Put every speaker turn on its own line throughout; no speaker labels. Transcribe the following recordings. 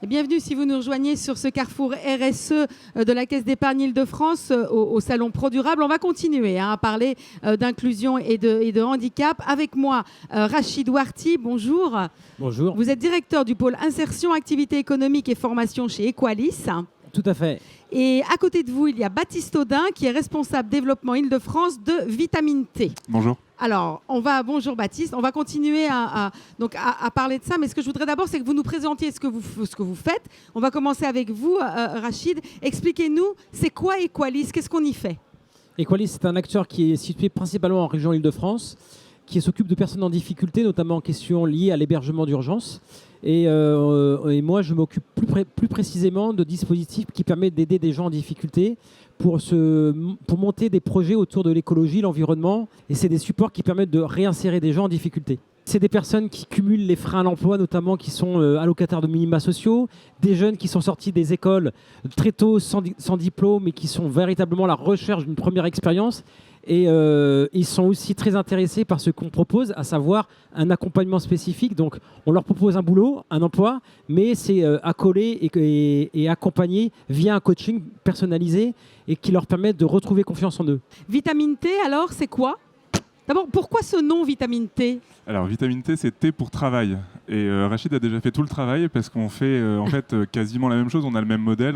Bienvenue si vous nous rejoignez sur ce carrefour RSE de la Caisse d'épargne Île-de-France au Salon Pro Durable. On va continuer à parler d'inclusion et de handicap. Avec moi, Rachid Ouarti, bonjour.
Bonjour.
Vous êtes directeur du pôle insertion, activité économique et formation chez Equalis.
Tout à fait.
Et à côté de vous, il y a Baptiste Audin qui est responsable développement Île-de-France de Vitamine T.
Bonjour.
Alors, bonjour Baptiste, on va continuer à parler de ça, mais ce que je voudrais d'abord, c'est que vous nous présentiez ce que vous faites. On va commencer avec vous, Rachid. Expliquez-nous, c'est quoi Equalis? Qu'est-ce qu'on y fait?
Equalis, c'est un acteur qui est situé principalement en région Île-de-France, qui s'occupe de personnes en difficulté, notamment en questions liées à l'hébergement d'urgence. Et moi, je m'occupe plus précisément de dispositifs qui permettent d'aider des gens en difficulté pour monter des projets autour de l'écologie, l'environnement. Et c'est des supports qui permettent de réinsérer des gens en difficulté. C'est des personnes qui cumulent les freins à l'emploi, notamment qui sont allocataires de minima sociaux, des jeunes qui sont sortis des écoles très tôt sans diplôme et qui sont véritablement à la recherche d'une première expérience. Et ils sont aussi très intéressés par ce qu'on propose, à savoir un accompagnement spécifique. Donc, on leur propose un boulot, un emploi, mais c'est accolé et accompagné via un coaching personnalisé et qui leur permet de retrouver confiance en eux.
Vitamine T, alors, c'est quoi? D'abord, pourquoi ce nom Vitamine T?
Alors, Vitamine T, c'est T pour travail. Et Rachid a déjà fait tout le travail parce qu'on fait quasiment la même chose. On a le même modèle.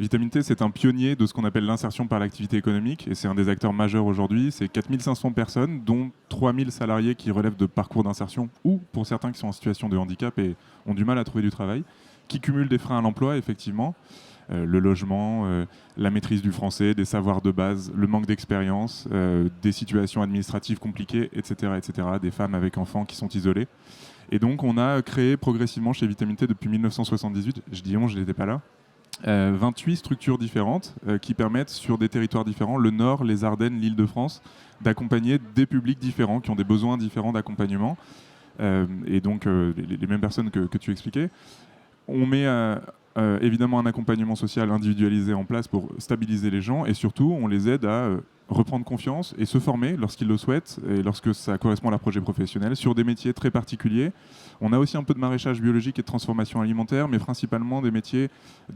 Vitamine T, c'est un pionnier de ce qu'on appelle l'insertion par l'activité économique. Et c'est un des acteurs majeurs aujourd'hui. C'est 4500 personnes, dont 3000 salariés qui relèvent de parcours d'insertion ou pour certains qui sont en situation de handicap et ont du mal à trouver du travail, qui cumulent des freins à l'emploi, effectivement. Le logement, la maîtrise du français, des savoirs de base, le manque d'expérience, des situations administratives compliquées, etc., etc., des femmes avec enfants qui sont isolées. Et donc, on a créé progressivement chez Vitamine T depuis 1978, je dis on, je n'étais pas là, 28 structures différentes qui permettent sur des territoires différents, le Nord, les Ardennes, l'Île-de-France, d'accompagner des publics différents qui ont des besoins différents d'accompagnement. Et donc, les mêmes personnes que tu expliquais. On met évidemment un accompagnement social individualisé en place pour stabiliser les gens et surtout on les aide à reprendre confiance et se former lorsqu'ils le souhaitent et lorsque ça correspond à leur projet professionnel sur des métiers très particuliers. On a aussi un peu de maraîchage biologique et de transformation alimentaire, mais principalement des métiers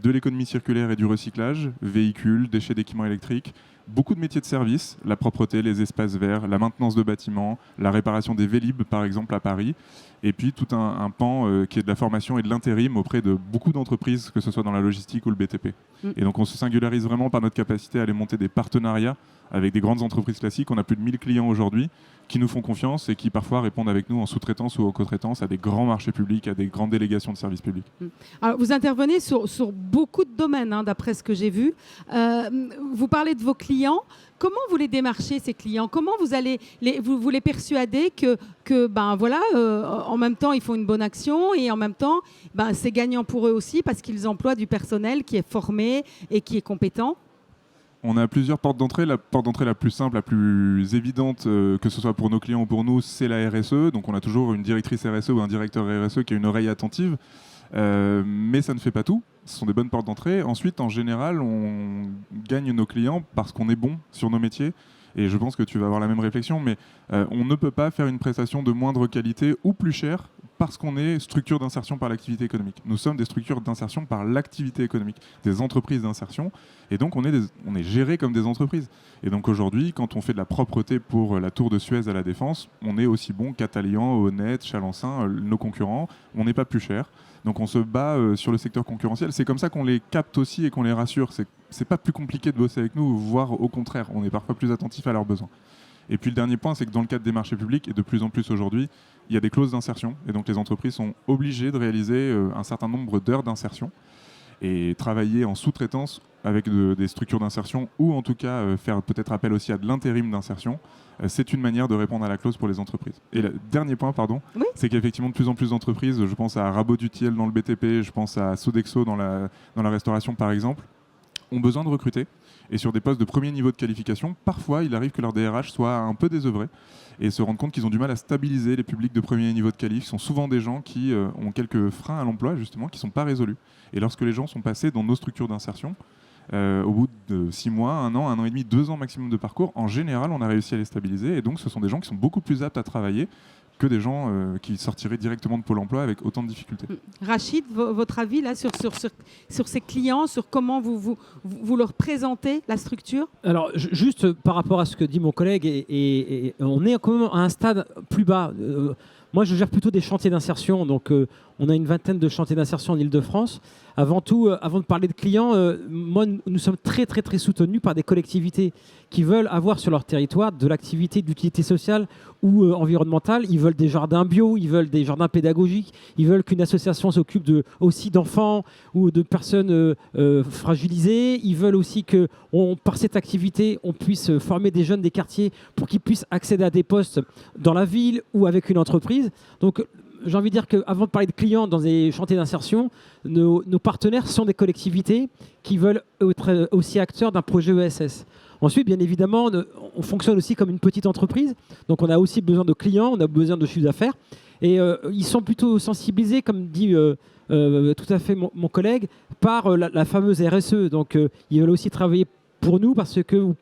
de l'économie circulaire et du recyclage, véhicules, déchets d'équipements électriques, beaucoup de métiers de service, la propreté, les espaces verts, la maintenance de bâtiments, la réparation des Vélib par exemple à Paris, et puis tout un pan qui est de la formation et de l'intérim auprès de beaucoup d'entreprises, que ce soit dans la logistique ou le BTP. Et donc on se singularise vraiment par notre capacité à aller monter des partenariats avec des grandes entreprises classiques. On a plus de 1000 clients aujourd'hui qui nous font confiance et qui parfois répondent avec nous en sous-traitance ou en co-traitance à des grands marchés publics, à des grandes délégations de services publics.
Alors, vous intervenez sur beaucoup de domaines, d'après ce que j'ai vu. Vous parlez de vos clients. Comment vous les démarchez, ces clients? Comment vous allez vous les persuader en même temps, ils font une bonne action et en même temps, c'est gagnant pour eux aussi parce qu'ils emploient du personnel qui est formé et qui est compétent?
On a plusieurs portes d'entrée. La porte d'entrée la plus simple, la plus évidente, que ce soit pour nos clients ou pour nous, c'est la RSE. Donc on a toujours une directrice RSE ou un directeur RSE qui a une oreille attentive. Mais ça ne fait pas tout. Ce sont des bonnes portes d'entrée. Ensuite, en général, on gagne nos clients parce qu'on est bon sur nos métiers. Et je pense que tu vas avoir la même réflexion, mais on ne peut pas faire une prestation de moindre qualité ou plus chère parce qu'on est structure d'insertion par l'activité économique. Nous sommes des structures d'insertion par l'activité économique, des entreprises d'insertion, et donc on est géré comme des entreprises. Et donc aujourd'hui, quand on fait de la propreté pour la tour de Suez à la Défense, on est aussi bon qu'Atalian, Honnête, Chalençon, nos concurrents, on n'est pas plus cher. Donc on se bat sur le secteur concurrentiel. C'est comme ça qu'on les capte aussi et qu'on les rassure. C'est pas plus compliqué de bosser avec nous, voire au contraire, on est parfois plus attentif à leurs besoins. Et puis le dernier point, c'est que dans le cadre des marchés publics, et de plus en plus aujourd'hui, il y a des clauses d'insertion. Et donc les entreprises sont obligées de réaliser un certain nombre d'heures d'insertion et travailler en sous-traitance avec des structures d'insertion ou en tout cas faire peut-être appel aussi à de l'intérim d'insertion. C'est une manière de répondre à la clause pour les entreprises. Et le dernier point, oui, c'est qu'effectivement de plus en plus d'entreprises, je pense à Rabot Dutiel dans le BTP, je pense à Sodexo dans la restauration par exemple, ont besoin de recruter. Et sur des postes de premier niveau de qualification, parfois il arrive que leur DRH soit un peu désœuvré et se rendent compte qu'ils ont du mal à stabiliser les publics de premier niveau de qualif. Ce sont souvent des gens qui ont quelques freins à l'emploi justement, qui ne sont pas résolus. Et lorsque les gens sont passés dans nos structures d'insertion, au bout de 6 mois, 1 an et demi, 2 ans maximum de parcours, en général on a réussi à les stabiliser. Et donc ce sont des gens qui sont beaucoup plus aptes à travailler que des gens qui sortiraient directement de Pôle emploi avec autant de difficultés.
Rachid, votre avis là, sur ces clients, sur comment vous leur présentez la structure?
Alors, juste par rapport à ce que dit mon collègue, et on est quand même à un stade plus bas. Moi, je gère plutôt des chantiers d'insertion. Donc, on a une vingtaine de chantiers d'insertion en Ile-de-France. Avant tout, avant de parler de clients, nous sommes très, très, très soutenus par des collectivités qui veulent avoir sur leur territoire de l'activité d'utilité sociale ou environnementale. Ils veulent des jardins bio, ils veulent des jardins pédagogiques, ils veulent qu'une association s'occupe aussi d'enfants ou de personnes fragilisées. Ils veulent aussi que, par cette activité, on puisse former des jeunes des quartiers pour qu'ils puissent accéder à des postes dans la ville ou avec une entreprise. Donc, j'ai envie de dire qu'avant de parler de clients dans des chantiers d'insertion, nos partenaires sont des collectivités qui veulent être aussi acteurs d'un projet ESS. Ensuite, bien évidemment, on fonctionne aussi comme une petite entreprise. Donc, on a aussi besoin de clients, on a besoin de chiffre d'affaires. Et ils sont plutôt sensibilisés, comme dit tout à fait mon collègue, par la fameuse RSE. Donc, ils veulent aussi travailler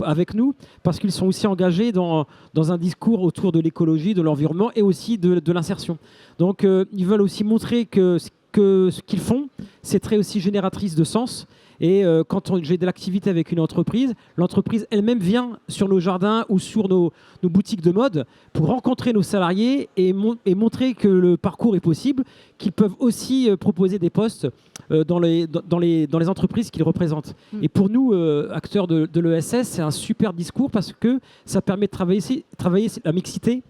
avec nous, parce qu'ils sont aussi engagés dans un discours autour de l'écologie, de l'environnement et aussi de l'insertion. Donc, ils veulent aussi montrer que ce qu'ils font, c'est très aussi génératrice de sens. Et quand j'ai de l'activité avec une entreprise, l'entreprise elle-même vient sur nos jardins ou sur nos boutiques de mode pour rencontrer nos salariés et montrer que le parcours est possible, qu'ils peuvent aussi proposer des postes dans les entreprises qu'ils représentent. Et pour nous, acteurs de l'ESS, c'est un super discours parce que ça permet de travailler la mixité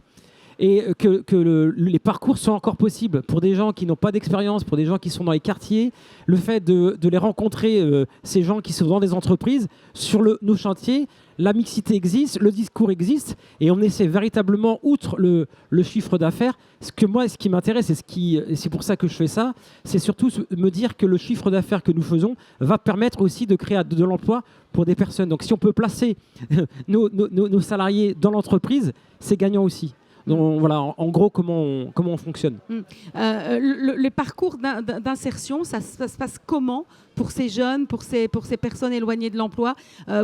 et que les parcours sont encore possibles pour des gens qui n'ont pas d'expérience, pour des gens qui sont dans les quartiers. Le fait de les rencontrer, ces gens qui sont dans des entreprises, sur nos chantiers, la mixité existe, le discours existe, et on essaie véritablement, outre le chiffre d'affaires, ce qui m'intéresse, et c'est pour ça que je fais ça, c'est surtout me dire que le chiffre d'affaires que nous faisons va permettre aussi de créer de l'emploi pour des personnes. Donc si on peut placer nos salariés dans l'entreprise, c'est gagnant aussi. Donc voilà, en gros, comment on fonctionne.
Le parcours d'insertion, ça se passe comment pour ces jeunes, pour ces personnes éloignées de l'emploi?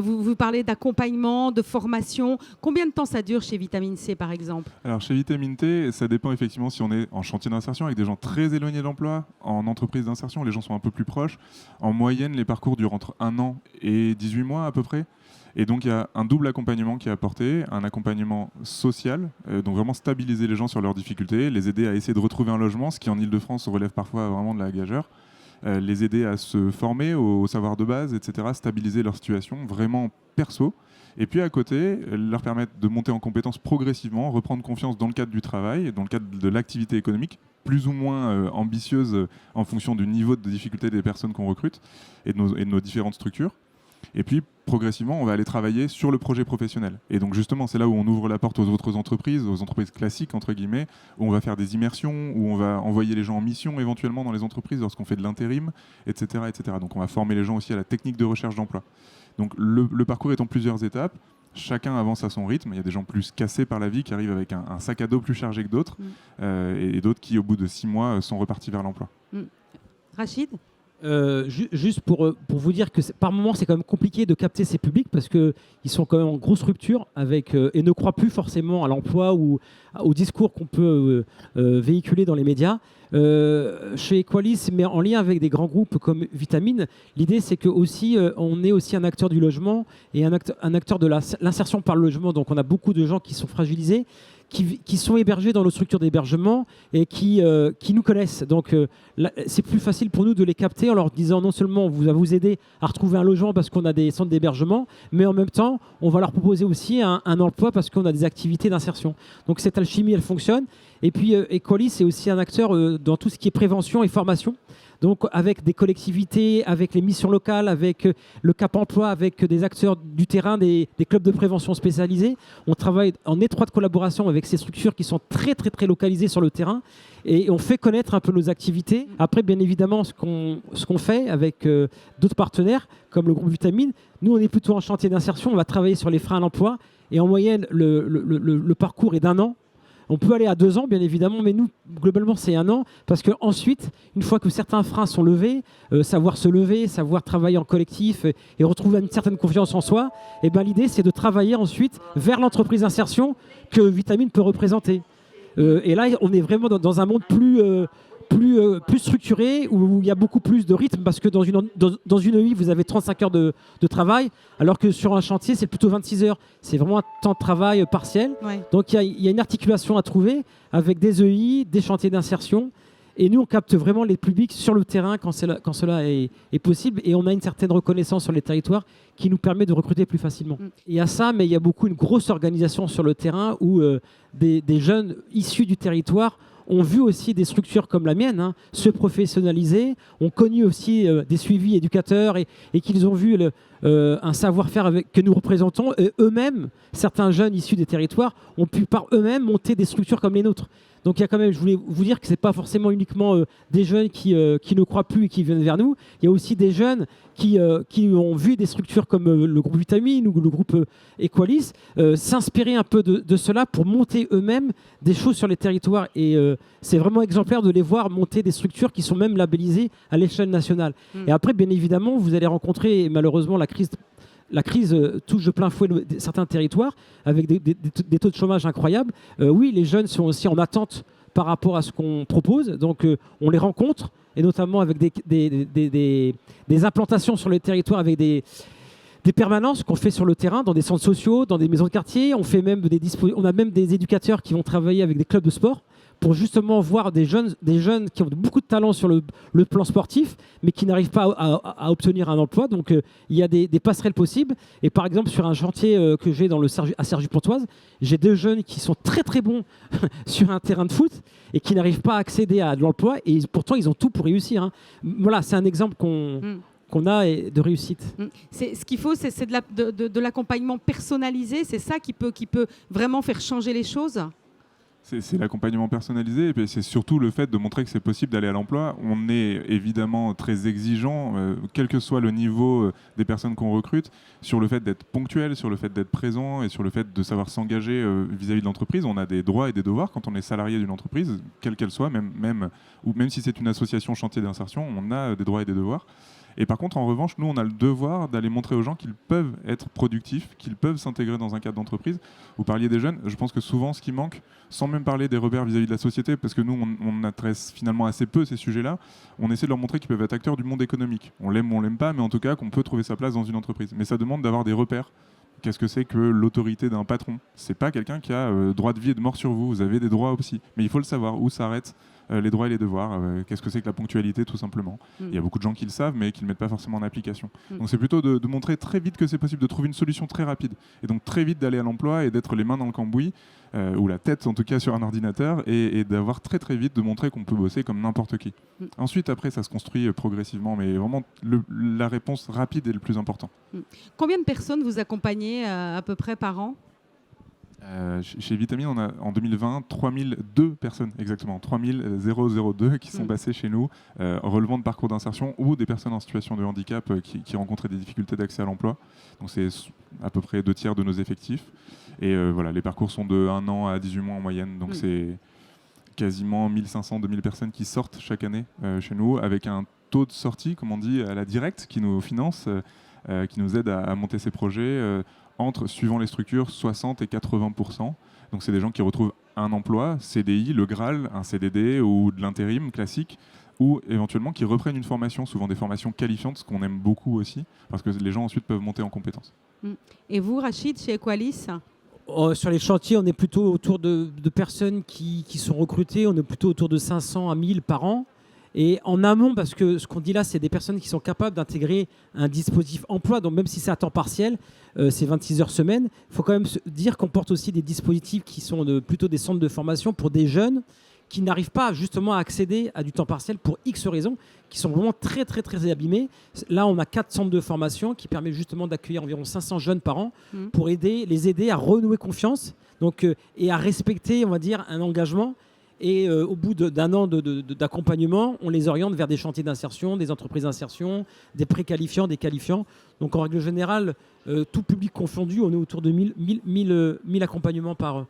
Vous parlez d'accompagnement, de formation. Combien de temps ça dure chez Vitamine C, par exemple?
Alors, chez Vitamine T, ça dépend effectivement si on est en chantier d'insertion avec des gens très éloignés de l'emploi, en entreprise d'insertion, les gens sont un peu plus proches. En moyenne, les parcours durent entre 1 an et 18 mois à peu près. Et donc, il y a un double accompagnement qui est apporté, un accompagnement social, donc vraiment stabiliser les gens sur leurs difficultés, les aider à essayer de retrouver un logement, ce qui en Ile-de-France relève parfois vraiment de la gageure, les aider à se former au savoir de base, etc., stabiliser leur situation vraiment perso. Et puis à côté, leur permettre de monter en compétences progressivement, reprendre confiance dans le cadre du travail, dans le cadre de l'activité économique, plus ou moins ambitieuse en fonction du niveau de difficulté des personnes qu'on recrute et de nos différentes structures. Et puis, progressivement, on va aller travailler sur le projet professionnel. Et donc, justement, c'est là où on ouvre la porte aux autres entreprises, aux entreprises classiques, entre guillemets, où on va faire des immersions, où on va envoyer les gens en mission, éventuellement, dans les entreprises, lorsqu'on fait de l'intérim, etc., etc. Donc, on va former les gens aussi à la technique de recherche d'emploi. Donc, le parcours est en plusieurs étapes. Chacun avance à son rythme. Il y a des gens plus cassés par la vie qui arrivent avec un sac à dos plus chargé que d'autres, et d'autres qui, au bout de 6 mois, sont repartis vers l'emploi.
Rachid ?
Juste pour vous dire que par moments c'est quand même compliqué de capter ces publics parce qu'ils sont quand même en grosse rupture et ne croient plus forcément à l'emploi ou au discours qu'on peut véhiculer dans les médias. Chez Equalis, mais en lien avec des grands groupes comme Vitamine, l'idée c'est que aussi on est aussi un acteur du logement et un acteur de l'insertion par le logement. Donc on a beaucoup de gens qui sont fragilisés, qui sont hébergés dans nos structures d'hébergement et qui nous connaissent. Donc c'est plus facile pour nous de les capter en leur disant non seulement on va vous aider à retrouver un logement parce qu'on a des centres d'hébergement, mais en même temps on va leur proposer aussi un emploi parce qu'on a des activités d'insertion. Donc cette alchimie elle fonctionne. Et puis Equalis c'est aussi un acteur dans tout ce qui est prévention et formation. Donc avec des collectivités, avec les missions locales, avec le Cap Emploi, avec des acteurs du terrain, des clubs de prévention spécialisés. On travaille en étroite collaboration avec ces structures qui sont très très très localisées sur le terrain et on fait connaître un peu nos activités. Après, bien évidemment, ce qu'on fait avec d'autres partenaires comme le groupe Vitamine, nous on est plutôt en chantier d'insertion, on va travailler sur les freins à l'emploi et en moyenne le parcours est d'1 an. On peut aller à 2 ans, bien évidemment, mais nous, globalement, c'est 1 an, parce qu'ensuite, une fois que certains freins sont levés, savoir se lever, savoir travailler en collectif et retrouver une certaine confiance en soi, et ben, l'idée, c'est de travailler ensuite vers l'entreprise d'insertion que Vitamine peut représenter. Et là, on est vraiment dans un monde plus structuré, où il y a beaucoup plus de rythme, parce que dans une EI, vous avez 35 heures de travail, alors que sur un chantier, c'est plutôt 26 heures. C'est vraiment un temps de travail partiel.
Ouais.
Donc il y a une articulation à trouver avec des EI, des chantiers d'insertion. Et nous, on capte vraiment les publics sur le terrain quand cela est possible. Et on a une certaine reconnaissance sur les territoires qui nous permet de recruter plus facilement. Il y a ça, mais il y a une grosse organisation sur le terrain où des jeunes issus du territoire ont vu aussi des structures comme la mienne se professionnaliser, ont connu aussi des suivis éducateurs et qu'ils ont vu un savoir-faire que nous représentons. Et eux-mêmes, certains jeunes issus des territoires, ont pu par eux-mêmes monter des structures comme les nôtres. Donc il y a quand même, je voulais vous dire que ce n'est pas forcément uniquement des jeunes qui ne croient plus et qui viennent vers nous. Il y a aussi des jeunes qui ont vu des structures comme le groupe Vitamine ou le groupe Equalis s'inspirer un peu de cela pour monter eux-mêmes des choses sur les territoires. Et c'est vraiment exemplaire de les voir monter des structures qui sont même labellisées à l'échelle nationale. Et après, bien évidemment, vous allez rencontrer malheureusement la crise touche de plein fouet certains territoires avec des taux de chômage incroyables. Oui, les jeunes sont aussi en attente par rapport à ce qu'on propose. Donc, on les rencontre, et notamment avec des implantations sur les territoires, avec des permanences qu'on fait sur le terrain, dans des centres sociaux, dans des maisons de quartier. On a même des éducateurs qui vont travailler avec des clubs de sport pour justement voir des jeunes qui ont beaucoup de talent sur le plan sportif, mais qui n'arrivent pas à obtenir un emploi. Donc il y a des passerelles possibles. Et par exemple, sur un chantier que j'ai à Cergy-Pontoise, j'ai 2 jeunes qui sont très très bons sur un terrain de foot et qui n'arrivent pas à accéder à de l'emploi. Et pourtant, ils ont tout pour réussir. Voilà, c'est un exemple qu'on a de réussite.
Ce qu'il faut, c'est de l'accompagnement personnalisé. C'est ça qui peut vraiment faire changer les choses.
C'est l'accompagnement personnalisé, et puis c'est surtout le fait de montrer que c'est possible d'aller à l'emploi. On est évidemment très exigeant, quel que soit le niveau des personnes qu'on recrute, sur le fait d'être ponctuel, sur le fait d'être présent et sur le fait de savoir s'engager vis-à-vis de l'entreprise. On a des droits et des devoirs quand on est salarié d'une entreprise, quelle qu'elle soit, même si c'est une association chantier d'insertion, on a des droits et des devoirs. Et par contre, en revanche, nous, on a le devoir d'aller montrer aux gens qu'ils peuvent être productifs, qu'ils peuvent s'intégrer dans un cadre d'entreprise. Vous parliez des jeunes, je pense que souvent, ce qui manque, sans même parler des repères vis-à-vis de la société, parce que nous, on adresse finalement assez peu ces sujets-là, on essaie de leur montrer qu'ils peuvent être acteurs du monde économique. On l'aime ou on l'aime pas, mais en tout cas, qu'on peut trouver sa place dans une entreprise. Mais ça demande d'avoir des repères. Qu'est-ce que c'est que l'autorité d'un patron ? C'est pas quelqu'un qui a droit de vie et de mort sur vous. Vous avez des droits aussi. Mais il faut le savoir, où s'arrêtent les droits et les devoirs. Qu'est-ce que c'est que la ponctualité, tout simplement. Il y a beaucoup de gens qui le savent, mais qui ne le mettent pas forcément en application. Donc c'est plutôt de montrer très vite que c'est possible de trouver une solution très rapide. Et donc très vite d'aller à l'emploi et d'être les mains dans le cambouis, ou la tête en tout cas sur un ordinateur, et d'avoir très très vite de montrer qu'on peut bosser comme n'importe qui. Ensuite, après, ça se construit progressivement, mais vraiment la réponse rapide est le plus important.
Combien de personnes vous accompagnez à peu près par an ?
Chez Vitamine, on a en 2020 3002 personnes, exactement, 3002 qui sont passées chez nous, relevant de parcours d'insertion ou des personnes en situation de handicap qui rencontraient des difficultés d'accès à l'emploi. Donc c'est à peu près 2/3 de nos effectifs. Et voilà, les parcours sont de 1 an à 18 mois en moyenne. Donc c'est quasiment 1500-2000 personnes qui sortent chaque année chez nous, avec un taux de sortie, comme on dit, à la directe, qui nous finance, qui nous aide à monter ces projets. Suivant les structures, 60 et 80%. Donc c'est des gens qui retrouvent un emploi, CDI, le Graal, un CDD ou de l'intérim classique, ou éventuellement qui reprennent une formation, souvent des formations qualifiantes, ce qu'on aime beaucoup aussi, parce que les gens ensuite peuvent monter en compétences.
Et vous, Rachid, chez Equalis ?
Sur les chantiers, on est plutôt autour de personnes qui sont recrutées, on est plutôt autour de 500 à 1000 par an. Et en amont, parce que ce qu'on dit là, c'est des personnes qui sont capables d'intégrer un dispositif emploi, donc même si c'est à temps partiel, c'est 26 heures semaine, il faut quand même se dire qu'on porte aussi des dispositifs qui sont plutôt des centres de formation pour des jeunes qui n'arrivent pas justement à accéder à du temps partiel pour X raisons, qui sont vraiment très très très abîmés. Là, on a 4 centres de formation qui permettent justement d'accueillir environ 500 jeunes par an pour les aider à renouer confiance, donc, et à respecter, on va dire, un engagement. Et au bout d'un an d'accompagnement, on les oriente vers des chantiers d'insertion, des entreprises d'insertion, des préqualifiants, des qualifiants. Donc en règle générale, tout public confondu, on est autour de 1000 accompagnements par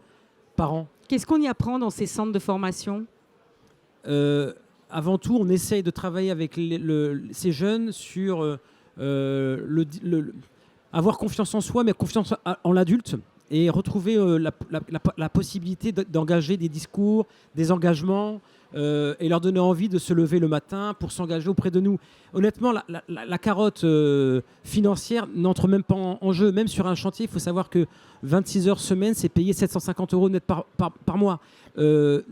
an. Qu'est-ce
qu'on y apprend dans ces centres de formation ?
Avant tout, on essaye de travailler avec ces jeunes sur avoir confiance en soi, mais confiance en l'adulte. et retrouver la possibilité d'engager des discours, des engagements, et leur donner envie de se lever le matin pour s'engager auprès de nous. Honnêtement, la carotte financière n'entre même pas en jeu. Même sur un chantier, il faut savoir que 26 heures semaine, c'est payé 750 € net par mois.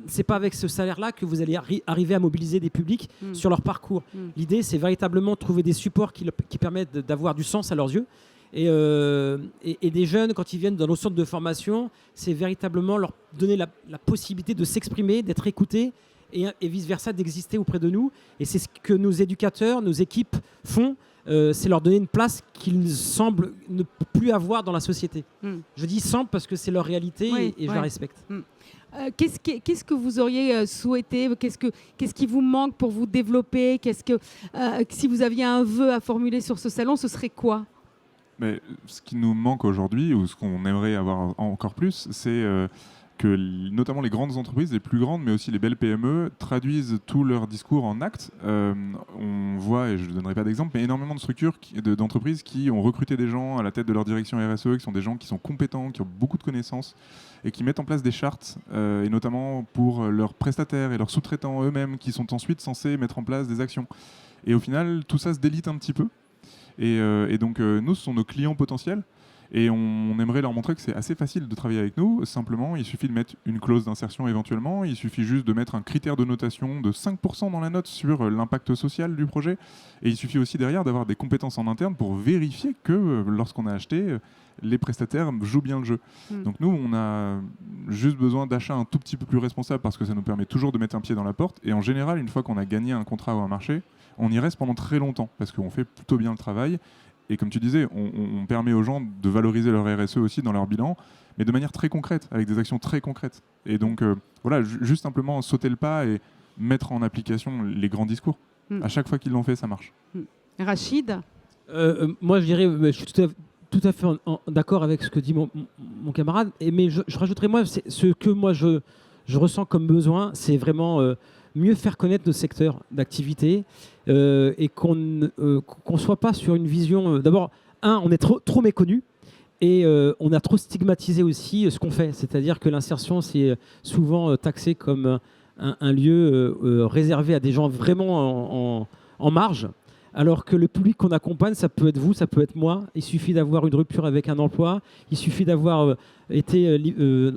C'est pas avec ce salaire-là que vous allez arriver à mobiliser des publics sur leur parcours. L'idée, c'est véritablement de trouver des supports qui permettent d'avoir du sens à leurs yeux. Et des jeunes, quand ils viennent dans nos centres de formation, c'est véritablement leur donner la possibilité de s'exprimer, d'être écoutés et vice-versa, d'exister auprès de nous. Et c'est ce que nos éducateurs, nos équipes font, c'est leur donner une place qu'ils semblent ne plus avoir dans la société. Je dis semble parce que c'est leur réalité et je la respecte.
Qu'est-ce que vous auriez souhaité ? Qu'est-ce qui vous manque pour vous développer ? Si vous aviez un vœu à formuler sur ce salon, ce serait quoi ?
Mais ce qui nous manque aujourd'hui, ou ce qu'on aimerait avoir encore plus, c'est que notamment les grandes entreprises, les plus grandes, mais aussi les belles PME, traduisent tout leur discours en actes. On voit, et je ne donnerai pas d'exemple, mais énormément de structures, d'entreprises qui ont recruté des gens à la tête de leur direction RSE, qui sont des gens qui sont compétents, qui ont beaucoup de connaissances, et qui mettent en place des chartes, et notamment pour leurs prestataires et leurs sous-traitants eux-mêmes, qui sont ensuite censés mettre en place des actions. Et au final, tout ça se délite un petit peu. Et donc, nous, ce sont nos clients potentiels. Et on aimerait leur montrer que c'est assez facile de travailler avec nous. Simplement, il suffit de mettre une clause d'insertion éventuellement. Il suffit juste de mettre un critère de notation de 5% dans la note sur l'impact social du projet. Et il suffit aussi derrière d'avoir des compétences en interne pour vérifier que lorsqu'on a acheté, les prestataires jouent bien le jeu. Donc nous, on a juste besoin d'achats un tout petit peu plus responsables parce que ça nous permet toujours de mettre un pied dans la porte. Et en général, une fois qu'on a gagné un contrat ou un marché, on y reste pendant très longtemps parce qu'on fait plutôt bien le travail. Et comme tu disais, on permet aux gens de valoriser leur RSE aussi dans leur bilan, mais de manière très concrète, avec des actions très concrètes. Et donc, voilà, juste simplement sauter le pas et mettre en application les grands discours. À chaque fois qu'ils l'ont fait, ça marche.
Rachid ?
Moi, je dirais, je suis tout à fait d'accord avec ce que dit mon camarade, mais je rajouterais, moi, ce que moi je ressens comme besoin, c'est vraiment mieux faire connaître nos secteurs d'activité et qu'on ne soit pas sur une vision... D'abord, on est trop méconnu et on a trop stigmatisé aussi ce qu'on fait. C'est-à-dire que l'insertion, c'est souvent taxé comme un lieu réservé à des gens vraiment en marge. Alors que le public qu'on accompagne, ça peut être vous, ça peut être moi. Il suffit d'avoir une rupture avec un emploi. Il suffit d'avoir été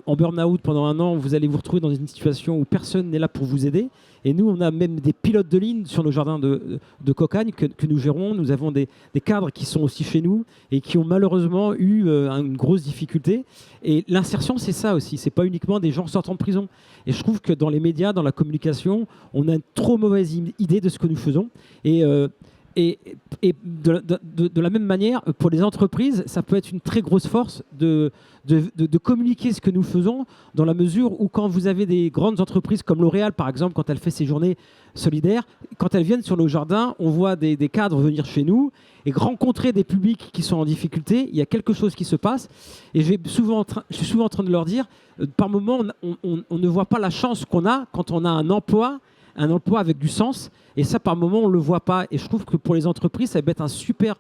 en burn-out pendant 1 an. Vous allez vous retrouver dans une situation où personne n'est là pour vous aider. Et nous, on a même des pilotes de ligne sur nos jardins de Cocagne que nous gérons. Nous avons des cadres qui sont aussi chez nous et qui ont malheureusement eu une grosse difficulté. Et l'insertion, c'est ça aussi. C'est pas uniquement des gens sortant de prison. Et je trouve que dans les médias, dans la communication, on a une trop mauvaise idée de ce que nous faisons. Et de la même manière, pour les entreprises, ça peut être une très grosse force de communiquer ce que nous faisons, dans la mesure où quand vous avez des grandes entreprises comme L'Oréal, par exemple, quand elle fait ses journées solidaires, quand elles viennent sur nos jardins, on voit des cadres venir chez nous et rencontrer des publics qui sont en difficulté. Il y a quelque chose qui se passe. Et je suis souvent en train de leur dire, par moment, on ne voit pas la chance qu'on a quand on a un emploi avec du sens. Et ça, par moment, on ne le voit pas. Et je trouve que pour les entreprises, ça va être un super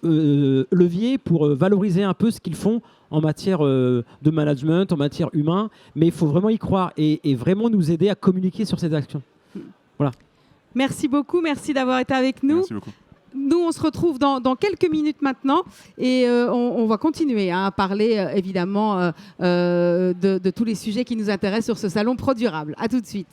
levier pour valoriser un peu ce qu'ils font en matière de management, en matière humain. Mais il faut vraiment y croire et vraiment nous aider à communiquer sur ces actions. Voilà.
Merci beaucoup. Merci d'avoir été avec nous.
Merci beaucoup.
Nous, on se retrouve dans quelques minutes maintenant et on va continuer à parler évidemment de tous les sujets qui nous intéressent sur ce salon Pro Durable. À tout de suite.